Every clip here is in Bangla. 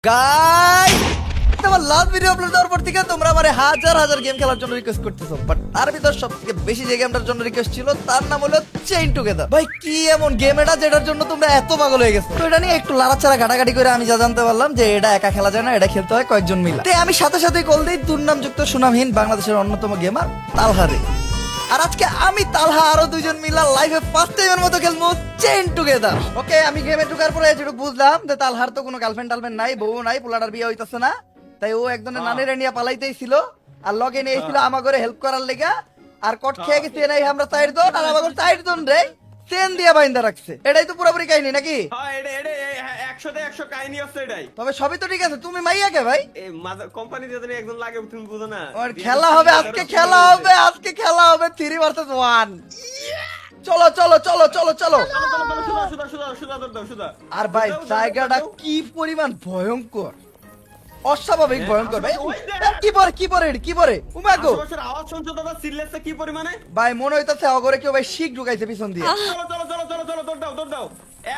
গাইস আমার লাস্ট ভিডিও আপলোড দেওয়ার পর থেকে তোমরা আমারে হাজার হাজার গেম খেলার জন্য রিকোয়েস্ট করতেছো, বাট তার ভিতর সবথেকে বেশি যে গেমটার জন্য রিকোয়েস্ট ছিল তার নাম হলো চেইন টুগেদার। ভাই কি এমন গেম এটা যেটার জন্য তোমরা এত পাগল হয়ে গেছো? তো এটা নিয়ে একটু লাড়াচাড়া ঘাটাঘাটি করে আমি যা জানতে পারলাম যে এটা একা খেলা যায় না, এটা খেলতে হয় কয়েকজন মিলে। তাই আমি সাথে সাথে কল দিই দুর্নামযুক্ত সুনামহীন বাংলাদেশের অন্যতম গেমার তালহারে। আর আজকে আমি তালহা আরো দুইজন মিলা লাইভে ফার্স্ট টাইমের মতো খেলবো চেইন টুগেদার। ওকে, আমি গেমে ঢোকার পরে যেটুকু বুঝলাম যে তালহার তো কোনো গার্লফ্রেন্ড টালফ্রেন্ড নাই, বউ নাই, পোলাটার বিয়ে হইতাছে না, তাই ও একজনের নানের নিয়ে পালাইতেই ছিল আর লগে নিয়ে ছিল আমাগরে হেল্প করার লেগা। আর কট খেয়ে গেছি নাই আমরা চারজন, আর আমাগর চারজন রে চেন দিয়ে বাইন্দা রাখছে। এটাই তো পুরোপুরি কাহিনী নাকি? তবে সবই তো ঠিক আছে। তুমি মাইয়া কে ভাই? খেলা হবে আজকে, খেলা হবে আজকে, খেলা হবে 3 ভার্সেস 1। চলো চলো চলো চলো চলো। আর ভাই জায়গাটা কি পরিমাণ ভয়ঙ্কর, অস্বাভাবিক ভয়ঙ্কর ভাই। কি পরে কি পরে কি পরে উমাগো আওয়াজ শুনছো দাদা? সিরিয়াসলি কি পরিমাণে ভাই মনে হইতাছে অগরে কেউ ভাই শিক ঢুকাইছে পিছন দিয়ে। চলো চলো চলো চলো চলো দৌড় দাও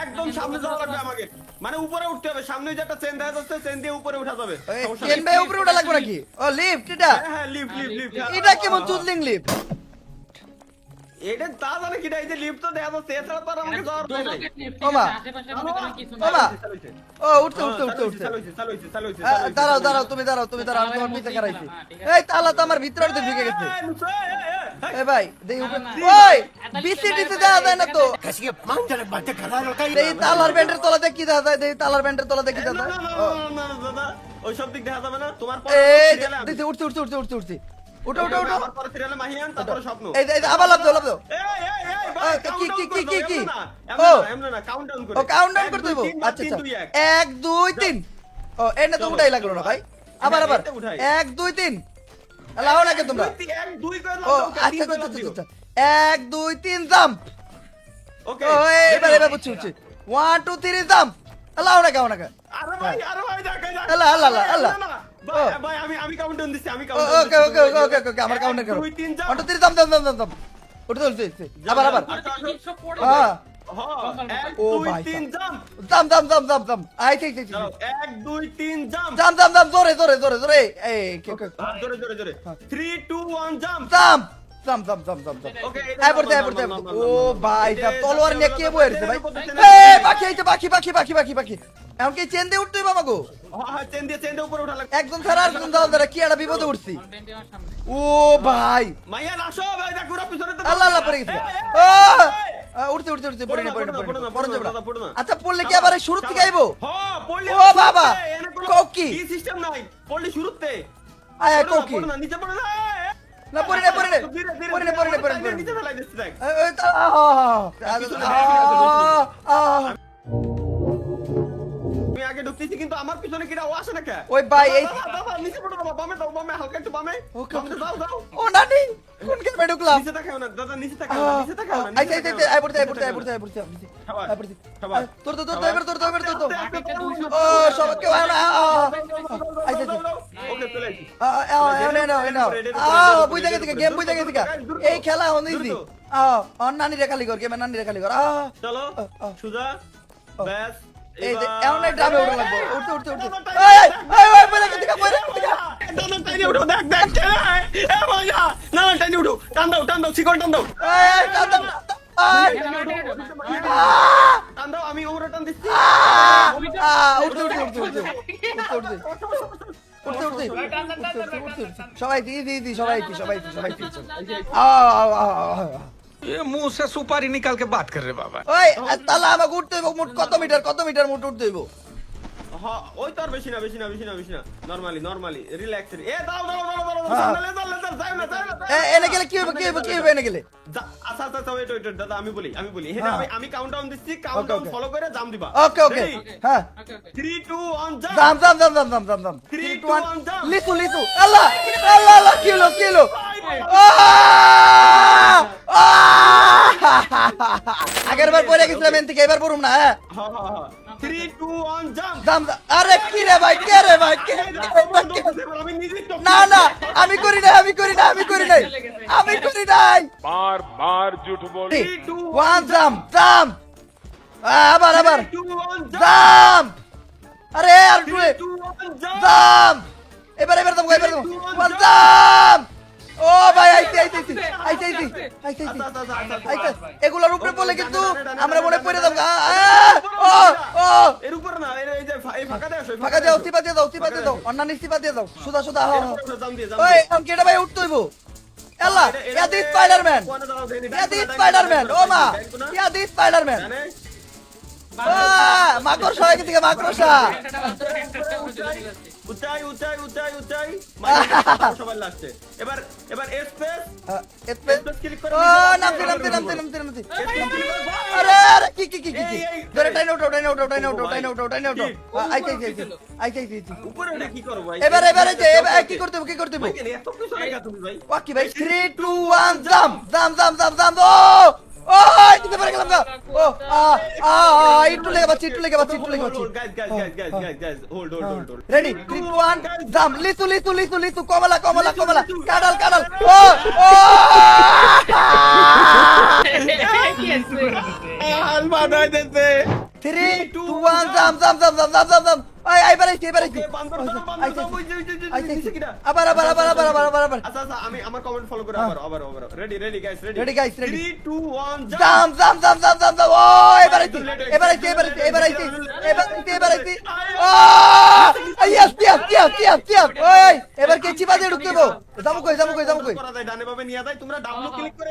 একদম সামনে যাওয়া লাগবে আমাকে, মানে উপরে উঠতে হবে। সামনে যে একটা চেন দেখা যাচ্ছে, চেন দিয়ে উপরে উঠা যাবে। চেন ভাই উপরে উঠা লাগবে নাকি? ও লিফট এটা? হ্যাঁ লিফট। এটা কেমন চুদলিং লিফট? এটা তা জানে কি এই যে লিফট তো দেখা যাচ্ছে, এছাড়া তো আর আমাকে যাওয়ার উপায় নাই। ওমা ওমা ও উঠতে উঠতে উঠতে উঠতে দাঁড়াও দাঁড়াও, তুমি দাঁড়াও তুমি দাঁড়াও, আমি তোমার পিছে খারাইছি। এই তালা তো আমার ভিতরে ঢুকে গেছে। এই ভাই দেই উপরে, ওই বিসিডিতে দেখা যায় না তো। এই তালার ব্যান্ডের তলাতে কি দেখা যায়? দেই তালার ব্যান্ডের তলাতে কি দেখা যায়? দাদা ওই সব দিক দেখা যাবে না তোমার পর। এই দিতে উঠতে উঠতে উঠতে উঠতে উঠতে উঠো উঠো উঠো। আমার পর সিরিয়ালে মাহিয়ান, তারপর স্বপ্ন। এই আবার লাভ দাও লাভ দাও। কি ও এমন না, কাউন্টডাউন করে। ও কাউন্টডাউন করতে হইব। আচ্ছা আচ্ছা 1 2 3। ও এনে তো উঠাই লাগলো না ভাই। আবার 1 2 3 লাও নাকি তোমরা? 1 2 করে ও লাও। আচ্ছা আচ্ছা 1 2 3 জাম্প। ওকে ও এবারে বুঝছি 1 2 3 জাম্প। লাও না কাও না। আরে ভাই দেখা যাক। আল্লাহ আল্লাহ আল্লাহ। ভাই আমি কাউন্টডাউন দিচ্ছি, আমি ওকে ওকে ওকে ওকে আমার কাউন্টার করো। 1 2 3 জাম্প জাম্প জাম্প জাম্প। উঠতে উঠতে আবার হ্যাঁ। ও ভাই 3 jump jump jump jump jump jump. I ঠিক 1 2 3 জাম্প জাম্প জাম্প জাম্প জোরে জোরে জোরে জোরে। এই জোরে 3 2 1 jump jump jump jump jump jump. Okay I পড়তে ও ভাই সব তলোয়ার নিয়ে কে বইছে ভাই? এই পাখি আইছে, পাখি পাখি পাখি পাখি পাখি। এখন কি চেন দিয়ে উঠতে বাবা গো? হ্যাঁ চেন দিয়ে উপরে উঠা লাগবে। একজন ছাড়া আরেকজন দাও দাঁড়া, কি একটা বিপদে উঠছি। ও ভাই মাইয়া আসো ভাই, দেখ পুরো পিছনে তো। আল্লাহ আল্লাহ পড়ে গেছে। ও উঠতে উঠতে উঠতে পড়ে না। আচ্ছা পড়লে কি আবার শুরু থেকে আইবো? হ্যাঁ পড়লে। ও বাবা কোকি কি সিস্টেম নাই, পড়লে শুরুতে। আয় কোকি না নিচে পড়ে না। না পড়ে না নিচে ফেলাই দিচ্ছি দেখ। আমি আগে ঢুকতেছি কিন্তু আমার পিছনে কিরা ও আসে না কে? ওই ভাই এই বাবা নিচে পড়ো বাবা, বামে দাও, বামে হালকা একটু বামে। ওকে দাও ও নানি কোন গেমে ঢুকলাম? নিচে তাকাও না দাদা, নিচে তাকাও না, নিচে তাকাও না। আই আই পড়তে তোর ও সব কেউ আয় না। আই ওকে চলে আইছি। বুঝা গেছে গেম বুঝা গেছে এই খেলা হইছি। নানি রে খালি কর, গেমে নানি রে খালি কর। চলো সুজা ব্যাস। এই যে এমন ড্রামে উঠা লাগবে। উঠতে এই বলে গেছে দাদা টাইনি উঠো, দেখ এ ভাইয়া না টাইনি উঠো, টান দাও শিকল টান দাও। টান দাও, আমি ওমরা টান দিচ্ছি। সবাই দি সবাই ये मुंह से सुपारी निकाल के बात कर रहे बाबा। ওই তালা আমাকে উঠতে হইব। মোট কত মিটার মোট উঠতে হইব? হ্যাঁ ওই তো আর বেশি না নরমালি রিল্যাক্স। এ দাও সামনে যাও না এনে গেলে কি হবে এনে গেলে? আচ্ছা ওয়েট দাদা আমি বলি এটা আমি কাউন্টডাউন দিচ্ছি, কাউন্টডাউন ফলো করে জাম দিবা। ওকে হ্যাঁ 3 2 1 জাম। জাম 3 2 1 জাম। লিসু আল্লাহ কিলো আগের বার পড়ে গেছিলাম এন থেকে, এবার পড়ুম না। হ্যাঁ 3 2 1 জাম। জাম আরে কি রে ভাই আমি নিজে না আমি করি নাই बार झूठ बोल। 3 2 1 জাম আবার 2 1 জাম। জাম। আরে আর 3 2 জাম এবার এবার দাম এবার দাম ওয়ান জাম ও ভাই আইতে আইতে আইতে আইতে আইতে আইতে এগুলোর উপরে বলে কিন্তু আমরা মনে পড়ে দাম ও ও এর উপর না এই যে এই ফাঁকাতে আসো ফাঁকা দাও সিপা দিয়ে দাও অন্যান্য সিপা দিয়ে দাও সুদা সুদা হ্যাঁ জাম দিয়ে ওই কেডা ভাই উঠতে হইবো এলা ইয়া দি স্পাইডারম্যান ইয়া দি স্পাইডারম্যান ও মা ইয়া দি স্পাইডারম্যান মাকড়সা হয়ে গেছে মাকড়সা উচাই উচাই উচাই উচাই সবাই লাগছে এবার এবার স্পেস স্পেস ক্লিক করে ও নামতে আরে আরে কি ধরে টাইন আউট আইতে উপরে উঠে কি করব ভাই এবার কি করতে হবে এত কিছু লেখা তুমি ভাই ওকে ভাই 3 2 1 জাম ও ও দিতে পারে গেলাম ও একটু লেগে বাচ্চি গাইস হোল্ড রেডি 3 2 1 জাম লিসু কমলা কাডাল ও আল বানাই দেতে 3 2 1 জাম আই বারাইছি আবার আচ্ছা আমি আমার কমেন্ট ফলো করে আবার রেডি গাইস রেডি গাইস 3 2 1 জাম ও এবারাইছি ও ইয়েস ওই এবার কে চিপা দিয়ে ঢুকতে দেবো যাবো কই করা যায় ডানে বামে নিয়ে যায় তোমরা ডাবল ক্লিক করে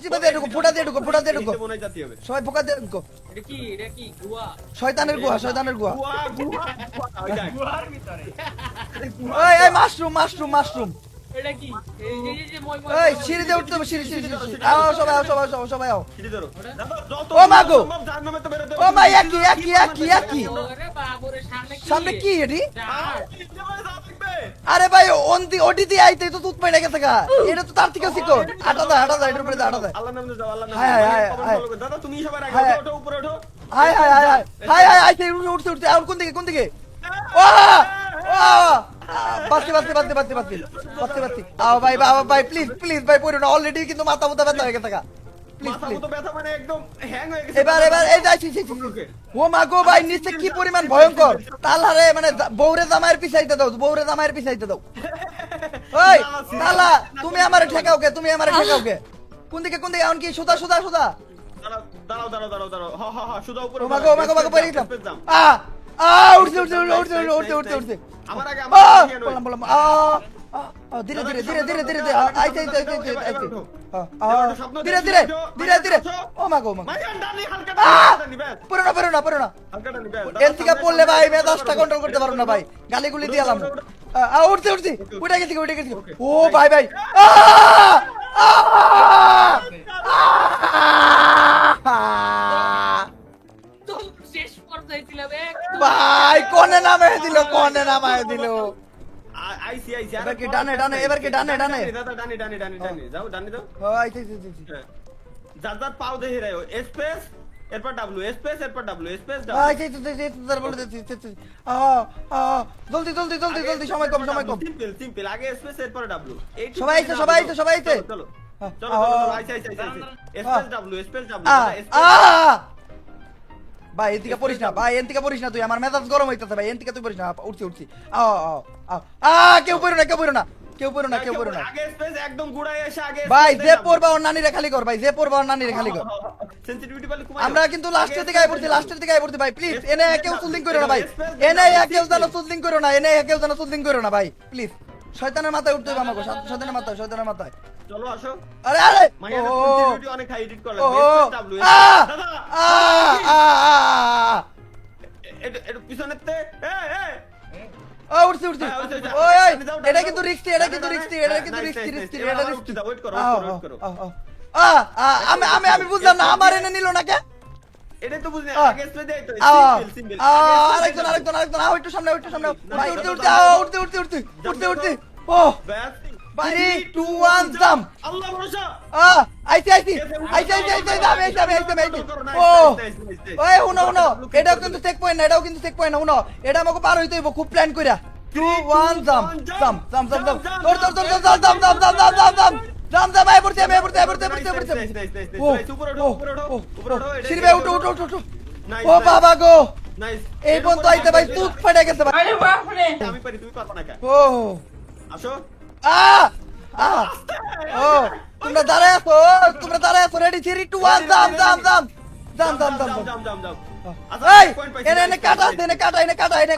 চিপা দিয়ে ঢুকো ফুটা দিয়ে ঢুকো মনে জাতি হবে সবাই ফোকা দিয়ে ঢুকো এটা কি গুয়া শয়তানের গুহা গুয়া গুয়ার ভিতরে এই মাশরুম এটা কি এই যে মই এই সিঁড়ি দিয়ে উঠতে হবে সিঁড়ি আও সবাই আও সিঁড়ি ধরো যত ও মা গো! সম্ভব জাহান্নামে তো বেরোতে ও মা একই ওরে বাবুরে সামনে কি সামনে কি এটি যা। আরে ভাই ওটি দিয়ে আইতে তো তুত পাই না গেছে গা এটা তো তার থেকে শিকো হাঁটা দা এটার উপরে হাঁটা দা আল্লাহর নামে যাও আল্লাহর হায়, হায়, নামে হায়। ফলো করো দাদা তুমি সবার হায়, আগে হায়। ওঠো উপরে ওঠো হাই আইতে উঠতে আর কোন দিকে ও বাস্তি আও ভাই প্লিজ ভাই পড়ো না অলরেডি কিন্তু মাথা ব্যথা হয়ে গেছে গা মাথা মতো ব্যথা মানে একদম হ্যাং হয়ে গেছে এবার এই যাইছি ও মা গো ভাই নিচে কি পরিমাণ ভয়ঙ্কর তালারে মানে বউরে জামাইয়ের পিছাইতে দাও ওই তালা তুমি আমারে ঠেকাও কে কোন দিকে এমন কি সুদা দাঁড়াও হা সুদা উপরে ও মা গো পড়ে গেলাম উঠছে আমার আগে বললাম ধীরে আইতে ধীরে ও মা গো মাইয়ান ডানি হালকা নিবে পড়ো না হালকা নিবে এর থেকে পড়লে ভাই মেজাজটা কন্ট্রোল করতে পারবো না ভাই গালিগুলি দিয়ালাম উঠছে উঠে গেছি ও ভাই তো শেষ পর্যায়ে ছিলাম একদম ভাই কোনে নামায় দিল আইসি এবার কি ডানে দাদা ডানে যাও ডানে যাও যার পাও দেখে রাখো স্পেস এরপর ডাব্লিউ স্পেস এরপর ডাব্লিউ স্পেস জলদি সময় কম সিম্পল আগে স্পেস এরপর ডাব্লিউ সবাই আইছে চলো আইছে স্পেস ডাব্লিউ ভাই এদিকে পড়িস না তুই আমার মেজাজ গরম হইতাছে ভাই এদিকে তুই পড়িস না উঠছি কেউ পড়ো না আগে স্পেস একদম গুড়ায় এসে আগে ভাই যে পড়বা ওর নানিরে খালি কর সেনসিটিভিটি বলে কমাই আমরা কিন্তু লাস্টের দিকে আই পড়ছি ভাই প্লিজ এনে কেউ সুলদিং করো না ভাই এনে কেউ যেন সুলদিং করো না ভাই প্লিজ শয়তানের মাথায় উঠতে হবে আমাকে শয়তানের মাথায় চলো আসো আরে মাইয়া ও সেনসিটিভিটি অনেক হাই এডিট করলাম ও স্পেস ডাব্লিউ দাদা এটা পিছনেতে উঠছি ওই এটা কিন্তু রিস্কি ওয়েট করো আমি বুঝলাম না আমার এনে নিল না কে এটাই তো বুঝলি আগে স্পেস দেই তো সিম্পল আরেকজন একটু সামনে ভাই উঠতে ও ব্যাস 3 2 1 জাম্প আল্লাহ ভরসা আইতে ও ওই হুনো এটাও কিন্তু চেক পয়েন্ট না হুনো এটা আমাকে পার হইতে হইব খুব প্ল্যান কইরা 2 1 জাম্প ভাই পড়তে সিরবে উঠো ও বাবা গো নাইস এই পর্যন্ত আইতে ভাই তুত ফাটে গেছে ভাই আরে বাপ রে আমি পারি তুমি পারবা না কেন ও আসো আ আ ও তোমরা দাঁড়ায় আছো রেডি 3 2 1 জাম জাম জাম জাম জাম জাম জাম জাম জাম এই এনে কাটা আছে এনে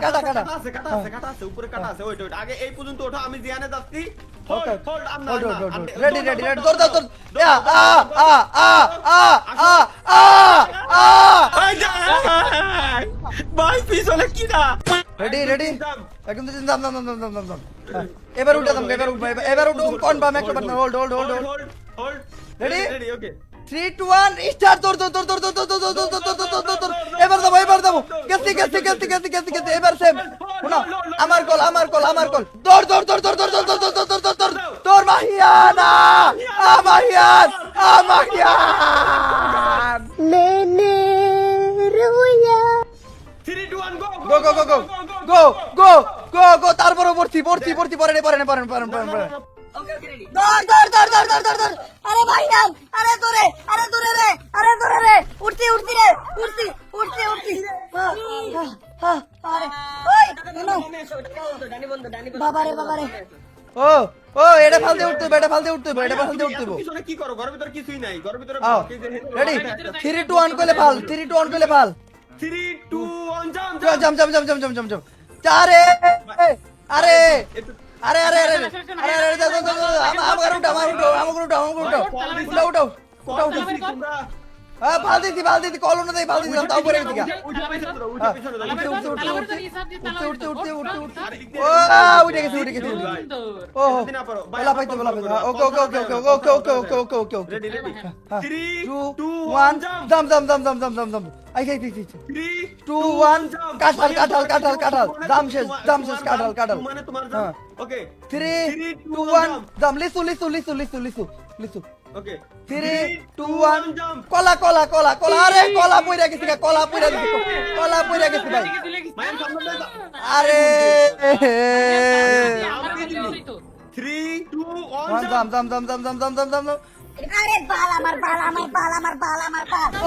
কাটা কাটা আছে উপরে কাটা আছে ওইটা আগে এই পর্যন্ত ওঠো আমি জিয়ানে যাচ্ছি হোল্ড Okay. হোল্ড আম না রেডি দৌড় ভাই পিছনে কি না রেডি একদম জাম এবার উঠে দাম এবার উঠো confirm 100% hold hold Ready? Ready okay 3 2 1 start দৌড় এবার দাও গেছি এবার সেম শোনো আমার কল দৌড় মাহিয়ানা মাহিয়ান मैंने रोया 3 2 1 গো তারপরে পড়ছি পরে ওকে ওকে রেডি दौड़ अरे भाई नाम अरे दूरे रे उड़ती रे उड़ती अरे ओए नो बाबा रे ও এটা ফালতে উঠতে পিছনে কি করো ঘরের ভিতর কিছুই নাই ঘরের ভিতরে রেডি 3 2 1 কইলে ফাল 3 2 1 জাম জাম আরে আমার উঠাও তোমরা হ্যাঁ ফাল দিতি কলন দেই ফাল দিতি তাও পরে দিকা উঠে পিছনে দাও উঠতে ও উঠে গেছে ও বলা পাইতো ওকে রেডি 3 2 2 1 1 জাম আই 3 2 1 কাঁঠাল জাম শেষ কাঁঠাল মানে তোমার জাম ওকে 3 2 1 জাম লিসু ওকে 3 2 1 কলা আরে কলা পইরা গেছে ভাই মায়ের সামনে দাও আরে 3 2 1 জাম अरे बाल अमर बाल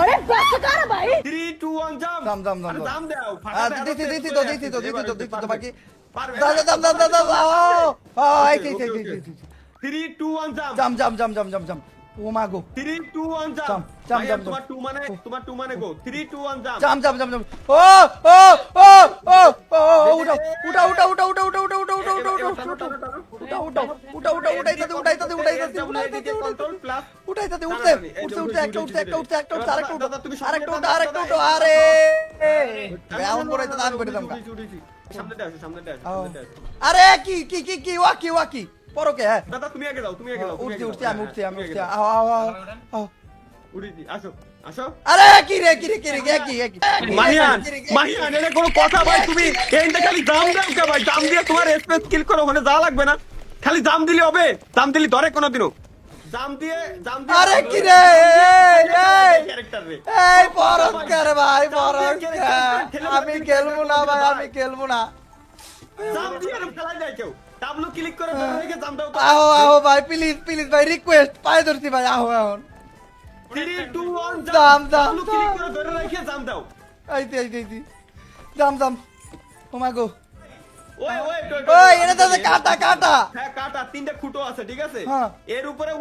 अरे बस कर भाई 3 2 1 জাম জাম আরে জাম দাও দিছি তো বাকি পারবে দাও আই 3 2 1 জাম জাম ও মাগো 3 2 1 জাম জাম তোমার 2 মানে গো 3 2 1 জাম জাম ও উঠাইতে কন্ট্রোল প্লাস উঠতে আরেকটা উঠো আরে এমন করে তো দান করে দাম সামনে আসো আরে কি ওয়াকি পরকে হ্যাঁ দাদা তুমি আগে যাও উঠছি আমি উঠছি আও উড়িছি আসো আরে কি রে মাহিয়ান এটা কোনো কথা ভাই তুমি এইটা খালি জাম দাও কে ভাই জাম দিয়ে তোমার স্পেস কিল করো ওখানে যা লাগবে না খালি জাম দিলে হবে জাম দিলে ধরে কোনোদিনও জাম দিয়ে আরে কি রে ক্যারেক্টার রে এই পরস্কার ভাই আমি খেলবো না জাম দিয়ে আর খেলা যায় কেউ ডাবলু ক্লিক করে ধরে রেখে জাম দাও তো আহো ভাই প্লিজ ভাই রিকোয়েস্ট পায়ে ধরছি ভাই আহো এখন 3 2 1 জাম ডাবলু ক্লিক করে ধরে রেখে জাম দাও আইতে জাম ও মাগো ওই এটা তো কাটা হ্যাঁ কাটা তিনটা খুঁটো আছে ঠিক আছে হ্যাঁ। এর উপরে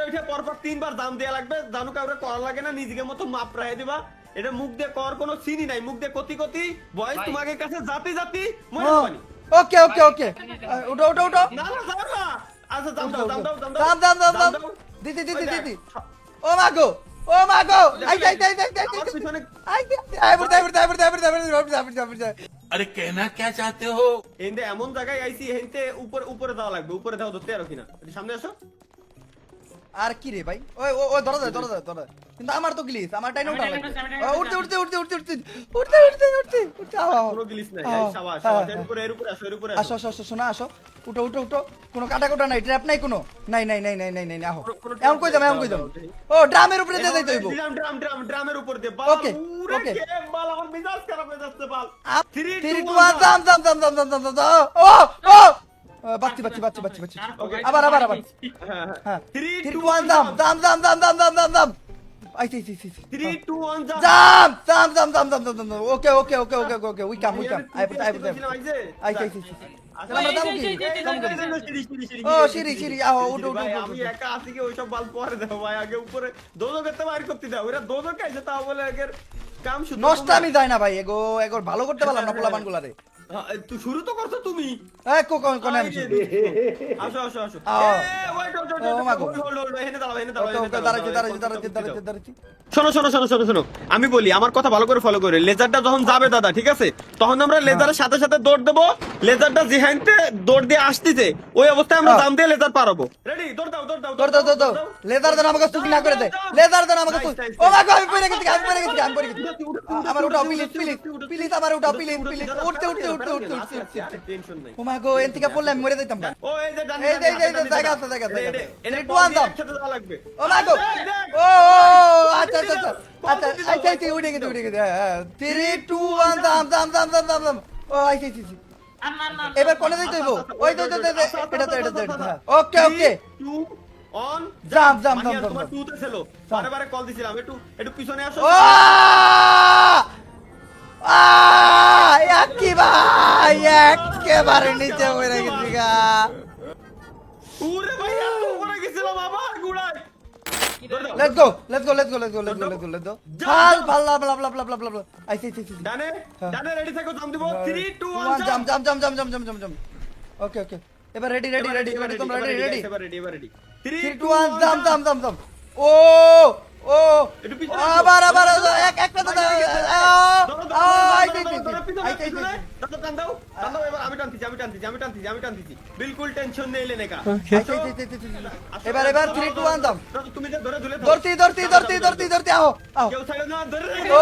উঠে পরপর তিনবার জাম দেয়া লাগবে জানু কাউরে করা লাগে না নিজেকে মতো মাপ রাখে দিবা এটা মুখ দিয়ে কর কোনো সিনই নাই মুখ দিয়ে কতি ভয়েস তোমাকে কাছে জাতি মনে হয়নি ওকে উঠো না যাও না আচ্ছা জাম দাও দিদি ও মাগো আই পিছনে अरे कहना क्या चाहते हो এন্ডে এমন জায়গায় আইছি হেনতে উপরে যাওয়া লাগবে উপরে যাও ধরতে আর কিনা সামনে আসো আর কি রে ভাই ওই ধরো কিন্তু আমার তো গ্লিচ আমার টাইম উঠতে কোনো গিলিস নাই শাবাশ এর উপরে আসো আসো শোনা আসো উঠো কোনো কাটা নাই ট্র্যাপ নাই কোনো নাই আহো এমন কই যাম ও ড্রামের উপরে দিয়ে যাইতে হইব ড্রামের উপর দিয়ে বাল ওকে বাল আমার মিজাজ খারাপ হয়ে যাচ্ছে বাল 3 2 1 জাম ও বাচ্চি আবার হ্যাঁ 3 2 1 জাম আইছি 3 2 1 জাম্প ওকে উই কাম আই আমরা যাবো কি ও সিঁড়ি আও উঠ আমি একা আসি কি ওইসব বাল পরে দাও ভাই আগে উপরে দোজো করতে বাইর করতে দাও ওরা দোজো কাইছে তাও বলে আগের কাম শুরু নষ্ট আমি যাই না ভাই এগো ভালো করতে পারলাম না পোলাপান গুলারে তুই শুরু তো করছো তুমি কোন আমি আসো আও। ওয়েট ও মা গো। হোল্ড এখানে দাঁড়াও দাঁড়াচ্ছি শোনো আমি বলি আমার কথা ভালো করে ফলো করে লেজারটা যখন যাবে দাদা ঠিক আছে তখন আমরা লেজারের সাথে সাথে দৌড় দেবো লেজারটা যেখানতে দৌড় দিয়ে আসতেছে ওই অবস্থায় আমরা দাম দিয়ে লেজার পারবো রেডি দৌড় দাও লেদার দেন আমাকে চুপ না করে দে লেদার দেন আমাকে চুপ ও মা গো আমি পড়ে গেছি আমার উঠাও প্লিজ আমার উঠাও প্লিজ উঠতে টেনশন নাই ও মা গো এন থেকে পড়লে আমি মরে যাইতাম না ও এই যে ডান এই জায়গা আছে এনে একটু আনতাম একসাথে যাওয়া লাগবে ও মা গো ও আচ্ছা উঠে গেছে 3 2 1 দাম ও আইছি এবার কোনে যাইতে হইব ওই তো এটা ওকে 2 অন জাম তোমার 2 তে ছিল বারে কল দিছিলাম একটু পিছনে আসো কি ভাই একেবারে নিচে পড়ে গেছি গা ওরে ভাই এত উপরে গেছিলাম আবার গুড়াই লেটস গো ভাল আইছি ডানে রেডি থাকো জাম দিব 3 2 1 জাম ওকে এবার রেডি তোমরা রেডি এবার রেডি 3 2 1 জাম ও একটু পিছনে আবার একটা দাও দাদা টান দাও এবার আমি টানতেছি বিলকুল টেনশন নেই লেনে কা এবার 3 2 1 দাম তুমি যে ধরে ধরতি আও কেউ ছাড়ো না ধরে ओ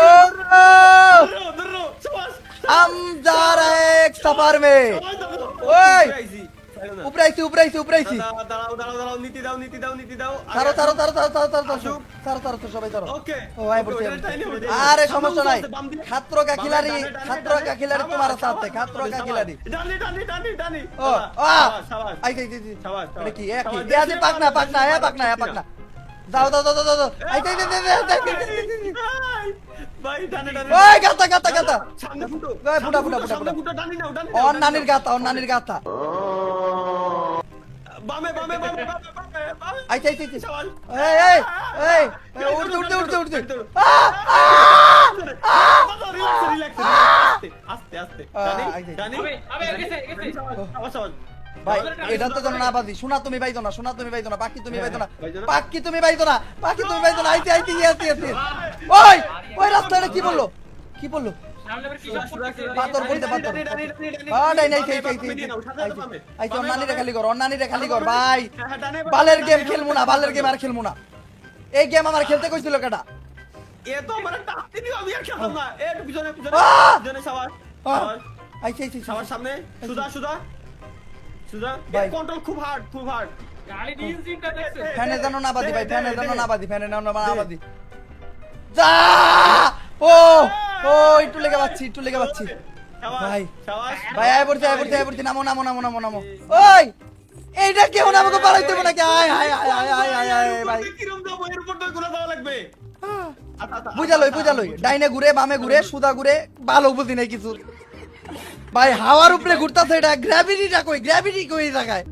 ধরো সবাস हम जा रहे हैं एक सफर में ओए ऊपर आइसी দাঁড়াও নীতি দাও তারো সবাই তারো ওকে ও আই পড়ছে আরে সমস্যা নাই খাতরো কা খিলাড়ি তোমার সাথে খাতরো কা খিলাড়ি ডানি ও শাবাশ আই শাবাশ এটা কি আছে পাকনা দাও আই ভাই ডানে ওই গাতা সামনে ফুটো ওই ফুটা সামনে ফুটো ডানি নাও ওর নানির গাতা বামে আইতে শাবাশ এই উঠতে রিল্যাক্স আস্তে ডানি আবে গেছে শাবাশ ভাই এটা তো জানো না বাদি শোনা তুমি বাইতো না বাকি তুমি বাইতো না আইতে আসি ওই রাস্তাটা কি বললো সামনে আবার কি সব করতেছে পাথর ডাই নাই আইতে অন্যানিরে খালি কর ভাই বালের গেম আর খেলমু না এই গেম আমার খেলতে কইছিল কেডা এ তো মানে টাকতে দিও আমি আর খেলতাম না একটু পিছনে শাবাশ আইতে শাবাশ সামনে সুদা ভাই। কন্ট্রোল খুব হার্ড গাড়ি ইঞ্জিনটা দেখছে ফ্যানে জানো না বাদি ভাই ফ্যানে জানো না বাদি যা ও একটু লেগে পাচ্ছি ভাই। ভাই আয় পড়ছে নামো ওই এইটা কেউ না আমাকে পালাইতে হবে নাকি আয় ভাই কিরম দাও এর উপর তো গুলা দেওয়া লাগবে বুঝালই ডাইনে ঘুরে বামে ঘুরে সুদা ঘুরে ভালো বুঝি নাই কিছু ভাই হাওয়ার উপরে ঘুরতাছে এটা গ্র্যাভিটি কই জায়গায়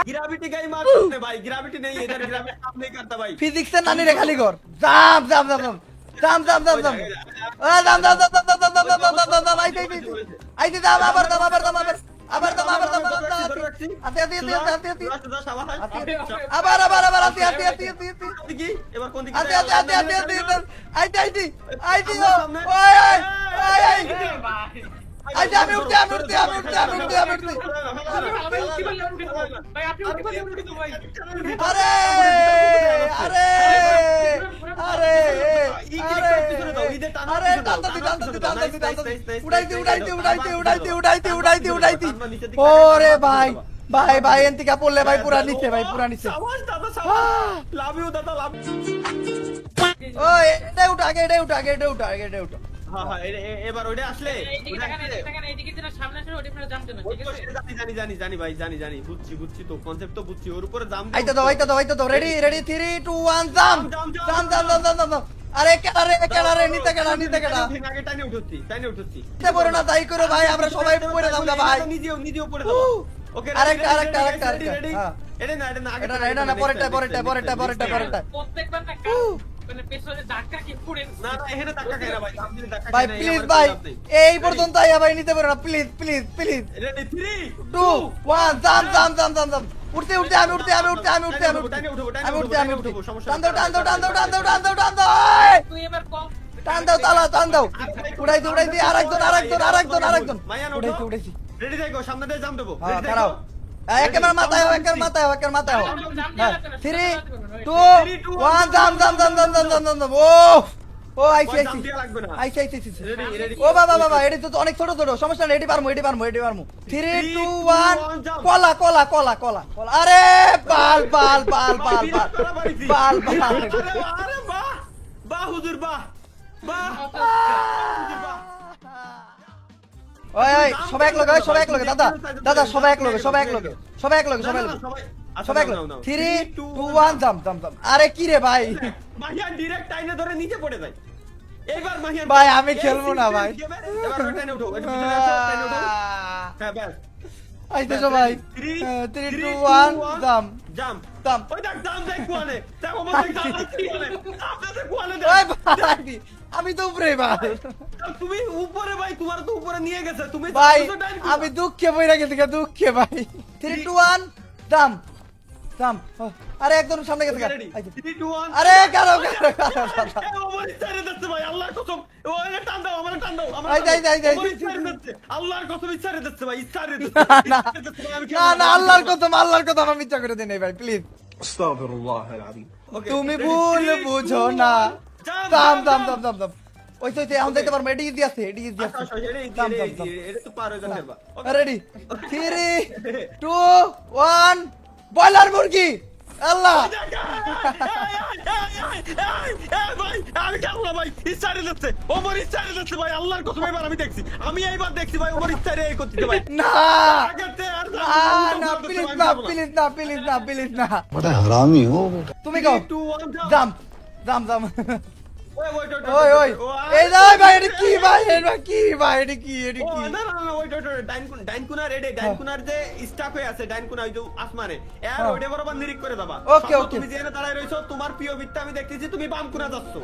গ্র্যাভিটি গাই মারতে ভাই গ্র্যাভিটি নেই এটার গ্র্যাভিটি কাম नहीं करता भाई ফিজিক্সের নানিরে খালি কর জাম আইতে দাম আবার দাম আবার আতি এবার কোন দিকে আইতে আইতে আমি উঠতে ভাই আপনি উঠে তো ভাই উড়াইতে ওরে ভাই এন্তিকা পড়লে ভাই পুরা নিচে সাবাস দাদা লাভ ইউ দাদা লাভ ও এটা উঠ আগে হ্যাঁ এবার ওইটা আসলে এইদিকে দেখেন এইদিকে সামনে আসলে ওটি ফেলে জাম জানতে না ঠিক আছে জানি জানি জানি ভাই জানি বুঝছি তো কনসেপ্ট তো বুঝছি ওর উপরে জাম দিয়ে আইতে দাও রেডি 3 2 1 জাম আরে কেডা নিতে কেডা আগে টাইনে উঠছি নিতে পারো না তাই করো ভাই আমরা সবাই পড়ে যাবো না ভাই নিজেও পড়ে যাবো ওকে আরেকটা রেডি হ্যাঁ এটা না আগে এটা না পরেরটা প্রত্যেকবার না মানে পেছনে ধাক্কা কি পড়ে না এখানে ধাক্কা খাই না ভাই জাম দিলে ধাক্কা ভাই প্লিজ ভাই এই পর্যন্ত আইয়া ভাই নিতে পারো না প্লিজ রেডি 3 2 1 জাম উঠতে আমি উঠতে টান দাও তুই এবার কম টান দাও উড়াই দি আরেকজন মাইয়ান উড়াইছি রেডি থাকো সামনে দিয়ে জাম দেবো হ্যাঁ দাঁড়াও একেবারে মাথায় হও 3 2 1 জাম ও আইছি জাম দিয়া লাগবে না রেডি ও বাবা এডি তো অনেক ছোট সমস্যা নেই এডি পারমু 3 2 1 কলা আরে বাল আরে বাহ হুজুর বাহ ওই সবাই এক লগে দাদা সবাই এক লগে 3 2 1 জাম আরে কি রে ভাই মাহিয়ান ডাইরেক্ট টাইনে ধরে নিচে পড়ে যায় এইবার মাহিয়ান ভাই আমি খেলবো না ভাই এবার টাইনে উঠো টাইনে উঠো হ্যাঁ ব্যাস আইতে সবাই 3 2 1 জাম ওই দেখ জাম দেখ কোয়ালে দেখো মত জাম কি হলে আপনাদের কোয়ালে ওই ভাই আমি তো উপরে ভাই তুমি উপরে ভাই তোমার তো উপরে নিয়ে গেছে তুমি ভাই আমি দুঃখে পড়ে গেছি ভাই 3 2 1 জাম আরে একদম সামনে গেছে 3 2 1 আরে কারো ওমর ইচ্ছারে দিতে ভাই আল্লাহর কসম ওরে টান দাও আমার টান দাও আমার যাই আল্লাহর কসম ইচ্ছারে দিতে ভাই ইচ্ছারে না আল্লাহর কসম আমি ইচ্ছা করে দেই নাই ভাই প্লিজ তুমি ভুল বুঝো না জাম ওই তো এখন যাইতে পারবো এডি ইজি আছে এটা তো পার হয়ে যাবে রেডি 3 2 1 বয়লার মুরগি আল্লাহ ভাই আমি খেলবো ভাই ইচ্ছারে দিচ্ছে ওমর ইচ্ছারে দিচ্ছে ভাই আল্লাহর কসম এবার আমি দেখছি ভাই ওমর ইচ্ছারে এই করতে ভাই না আগাতে আর না প্লিজ না बड़ा हरामी हो बेटा তুমি গাও 2 1 জাম ওই এই যাই ভাই এটা কি ভাই এটা কি না ওই ডাইনকুনার রেডি ডাইনকুনার যে স্টাক হয়ে আছে ডাইনকুনা ওই যে আসমানে এর ওইটা বরাবর নিরিক করে দাবা ওকে তুমি যেখানে দাঁড়ায় রইছো তোমার প্রিয় বিটটা আমি দেখতেছি তুমি বাম কোণা যাচ্ছো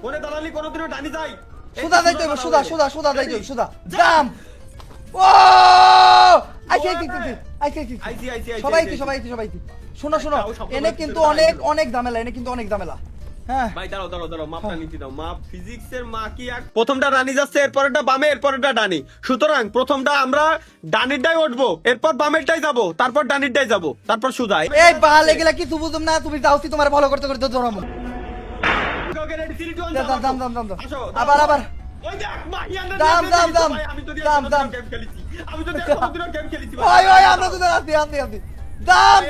ওনে দাঁড়ালি কোনোদিনও ডানি যাই সুদা যাইতে হবে সুদা যাইতে হবে সুদা জাম ও আইছি সবাই শোনো এনে কিন্তু অনেক ঝামেলা হ্যাঁ ভাই দাঁড়াও মাপটা নিতে দাও মাপ ফিজিক্সের মা কি প্রথমটা ডানি যাচ্ছে এরপরটা বামে এরপরটা ডানি সুতরাং প্রথমটা আমরা ডানিরটাই উঠবো এরপর বামেরটাই যাব তারপর ডানিরটাই যাব তারপর সুদা এই বাল এগুলা কিছু বুঝুম না তুমি যাওছি তোমার ভালো করতে ধরমু দাম আবার ওই দেখ মাহিয়ান দাম আমি তো গেম খেলেছি ওই আমরা তো আছি দাম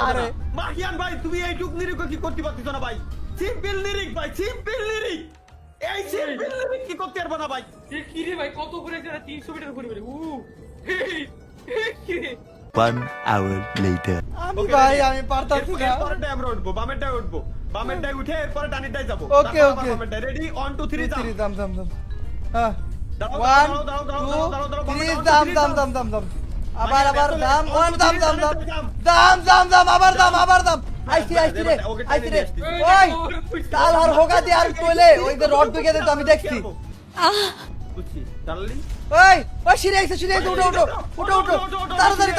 আরে মাহিয়ান ভাই তুমি এই টুক নিরিক কি করতে পারছো না ভাই সিম্পল নিরিক এই সিম্পল নিরিক কি করতে পারবো না ভাই কি রে ভাই কত ঘুরে যারা 300 মিটার ঘুরে কি রে 1 hour later আমি পারতাছি না এরপরটা আমরা উঠবো বামেরটাই উঠে এরপর ডানিরটাই যাব ওকে রেডি 1 2 3 দাম হ্যাঁ 1 2 3 দাম আবার দাম 1 দাম আবার দাম আইছি রে ওই তাল আর হোগা দি আর তোলে ওই যে রড ঢুকে দে তো আমি দেখছি বুঝছি দাঁড়ালি ওই সিরে উঠো তাড়াতাড়ি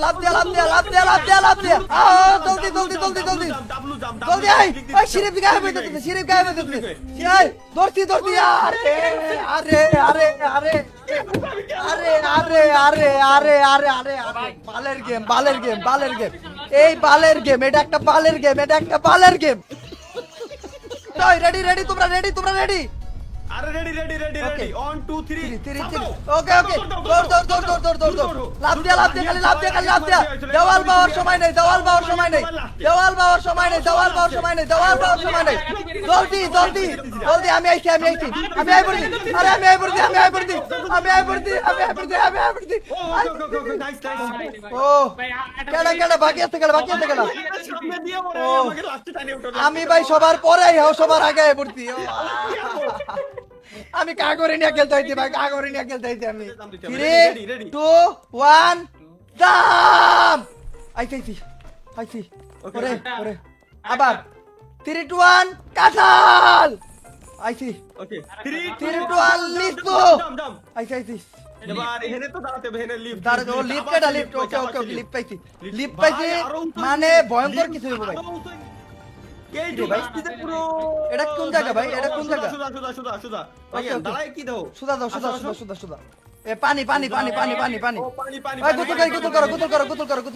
লাভ দিয়া জলদি আই ওই সিরে গায়েব হয়ে যাচ্ছে ধরছি আরে বালের গেম এই বালের গেম এটা একটা বালের গেম রেডি তোমরা রেডি আরে ready ready ready Okay. Ready 1 2 3 ওকে ওকে দৌড় লাভ দিয়া খালি লাভ দিয়া দেওয়াল পাওয়ার সময় নেই দেওয়াল পাওয়ার সময় নেই জলদি আমি আইছি আমি আই পড়ছি আরে আমি আই পড়ছি নাইস নাইস ও কেডা বাকি আছে কেডা সামনে দিয়ে পড়ে ও। আমাকে লাস্টে টাইনে উঠো আমি ভাই সবার পরে হাও সবার আগে আই পড়ছি ও। আমি কাগরে নিয়ে খেলতে হইছি ভাই আমি 3 2 1 দাম আইছি Okay. ওরে আবার 3 2 1 কাঁঠাল আইছি ওকে 3 2 1 লিফট জাম আইছি এবার এখানে তো দাঁড়াতে হবে এখানে লিফট তার ও লিফট কেডা লিফট ওকে লিফট পাইছি মানে ভয়ঙ্কর কিছু হইব ভাই এই রে ভাই। ভাই পুরো এটা কোন জায়গা ভাই? এটা কোন জায়গা? সুদা ভাই Okay, okay. দাঁড়ায় কি দাও সুদা দাও সুদা এ পানি ও পানি ওই গোসল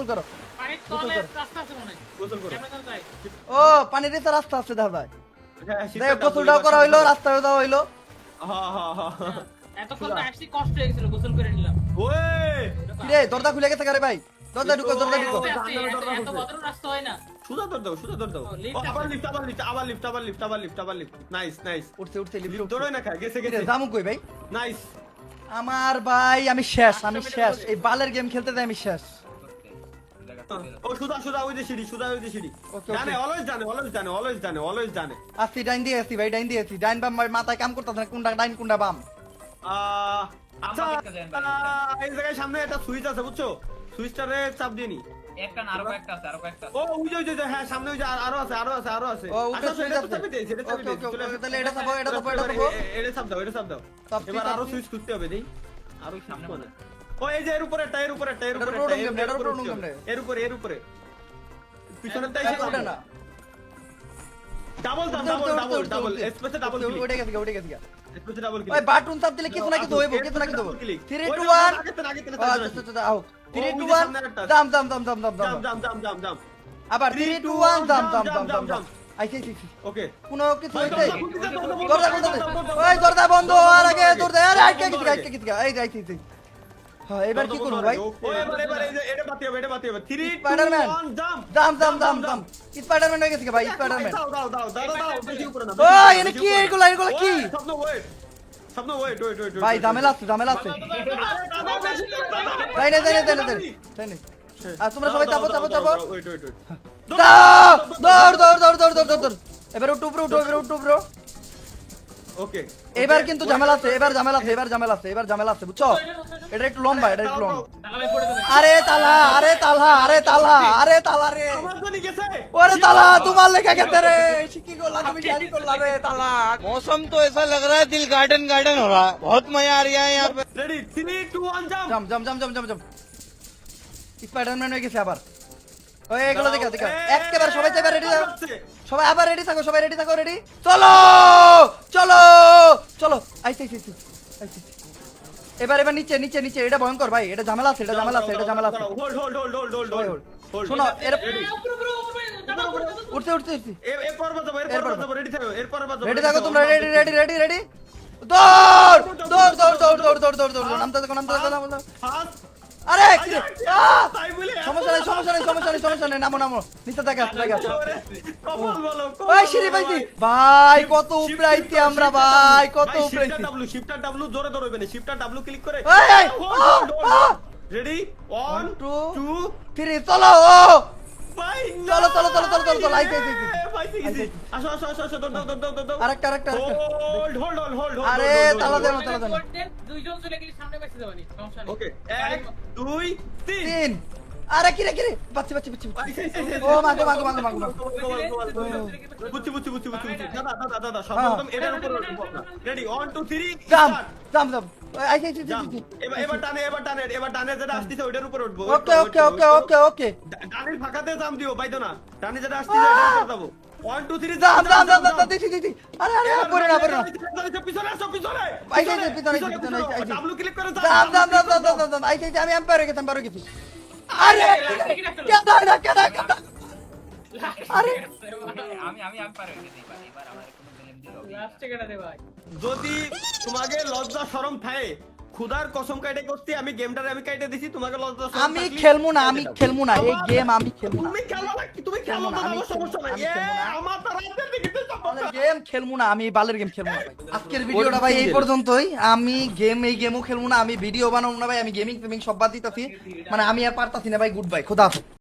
করো পানির তলে রাস্তা আছে মনে হয়। গোসল করো কেমন যেন যায়? ও পানির নিচে রাস্তা আছে দেখা যায় হ্যাঁ দেখ গোসলটাও করা হইলো রাস্তাও দেওয়া হইলো হ্যাঁ এতক্ষণ তো আসছি কষ্ট হয়ে গেছিল, গোসল করে নিলাম। ওই রে দরজা খুলে গেছে গারে ভাই দরজা ঢুকো আস্তে আস্তে, এত বড় রাস্তা হয় না। সুদা দর দাও ও, lift আবার আছে। লিফট নাইস উঠতে লিফট ধরে না খা গেছে জামু কই ভাই নাইস আমার ভাই আমি শেষ এই বালের গেম খেলতে যাই আমি শেষ ও সুদা ওই যে সিঁড়ি Okay, জানে okay. অলওয়েজ জানে আসি ডাইন দিয়ে আসি ভাই ডাইন বাম ভাই মাথায় কাম করতেছে না কোনটা ডাইন কোনটা বাম আচ্ছা এই জায়গায় সামনে একটা সুইচ আছে বুঝছো সুইচটারে চাপ দিয়ে নি একটা না, আরো কয়েকটা আছে, আরো কয়েকটা আছে। ও ওই যে হ্যাঁ সামনে ওই যে আরো আছে ও, উঠে আচ্ছা, সুইচ এটা তো আছে। চাপি দে, এটা চাপি Okay, দে, okay, চলে okay, আসো। তাহলে এটা চাপো, এটা চাপো। এটা চাপ দাও চাপছি, এবার আরো চাপছি। সুইচ খুঁজতে হবে দেই আরো সামনে মানে ও এই যে এর উপরে এটার উপরে উঠুন কেমনে, এটার উপরে উঠুন কেমনে? এর উপরে পিছনেরটাই এটা ওঠে না ডাবল ডাবল স্পেসে ডাবল ক্লিক উঠে গেছে স্পেসে ডাবল ক্লিক ওই বাটন চাপ দিলে কিছু না কিছু হইব 3 2 1 আচ্ছা আও 3 2 1 দাম জাম আবার 3 2 1 দাম আইছে ওকে কোনো কিছু হইছে দরজা বন্ধ হওয়ার আগে দরজা আরে আটকে গেছে এই যাইছি হ্যাঁ এবার কি করব ভাই এবার এই যে এটা বাতি হবে 3 2 স্পাইডারম্যান 1 দাম স্পাইডারম্যান হয়ে গেছে ভাই স্পাইডারম্যান দাও বেশি উপরে না ও এনে কি এগুলা কি স্বপ্ন ওয়েট ভাই ঝামেলা আছে তাই না আর তোমরা সবাই চাপো ওয়েট দৌড় এবার উঠো ওকে এবার কিন্তু ঝামেলা আছে এবার ঝামেলা আছে বুঝছো এটা একটু লম্বা তাহলে পড়ে যাবে। আরে তালা রে আমার তো নিয়ে গেছে ওরে তালা তোমার লেখা গেছে রে কি করলা তুমি জানি করলা রে তালা मौसम तो ऐसा लग रहा है दिल गार्डन गार्डन हो रहा है बहुत मजा आ रहा है यहाँ पे রেডি 3 2 1 জাম্প জাম স্পাইডারম্যান হয়ে গেছে আবার ওই এগুলো দেখা একেবারে সবাই চাইবে রেডি সবাই আবার রেডি থাকো রেডি চলো আইছে এবার নিচে এটা ভয়ঙ্কর ভাই এটা ঝামেলা আছে হোল্ড শোনো এর উপরে, উপরে, উঠতে এরপর বাজাবো রেডি থাকো রেডি থাকো তোমরা রেডি দৌড় নামতে থাকো ফাস্ট আরে কি রে? আহ! তাই বলে সমস্যা নেই নামো নিচে দেখা কপাল বলো ওই সিঁড়ি পাইছি ভাই কত উপরে আইছি আমরা ভাই কত উপরে আইছি শিফটার ডাব্লু জোরে ধরবে না শিফটার ডাব্লু ক্লিক করে এই, রেডি 1 2 3 চলো ভাই চলো আইছি আসো দৌড় আরেকটা হোল্ড আরে তালা দেন করতেন, দুইজন চলে গেলে সামনে বেঁচে যাবানি, সমস্যা নেই। ওকে 1 2 3 তিন আরে কি রে বাচ্চি ও মাগো বুঝছি দাদা সর্বপ্রথম এটার উপর রেডি 1 2 3 জাম আইছি এবার ডানে যেটা আসছে ওইটার উপর উঠবো ওকে ডানের ফাঁকাতে জাম দিও বাইতো না ডানে যেটা আসছে ওইটার উপর যাবো 1 2 3 জাম দিছি আরে পড়ে না পিছনে আসো পিছনে আইছি পিছনে আইছি ডাব্লু ক্লিক করে জাম আইছি আমি এম্পায়ার হয়ে গেছি আরে কেডা আরে আমি পারে হয়ে গেছি, এবার আমার কোনো লাস্টে কেটে দে ভাই যদি তোমাকে লজ্জা শরম থাকে খুদার কসম কাইটে করতে আমি গেমটারে আমি কাইটে দিছি তোমাকে লজ্জা শরম আমি থাকলে খেলবো না, আমি কাইটে দাও। খেলবো না এই গেম, আমি খেলবো না। তুমি খেলো না তুমি খেলো না আমি আমার সমস্যা নাই আমি খেলবো না। আমার তো রাতে দিকে সমস্যা গেম খেলবো না, আমি এই বালের গেম খেলবো না ভাই। আজকের ভিডিওটা ভাই এই পর্যন্তই। আমি এই গেমও খেলবো না, আমি ভিডিও বানাবো না ভাই, আমি গেমিং সব বাদ দিতেছি, মানে আমি আর পারতাছি না ভাই। গুড বাই, খোদা হাফেজ।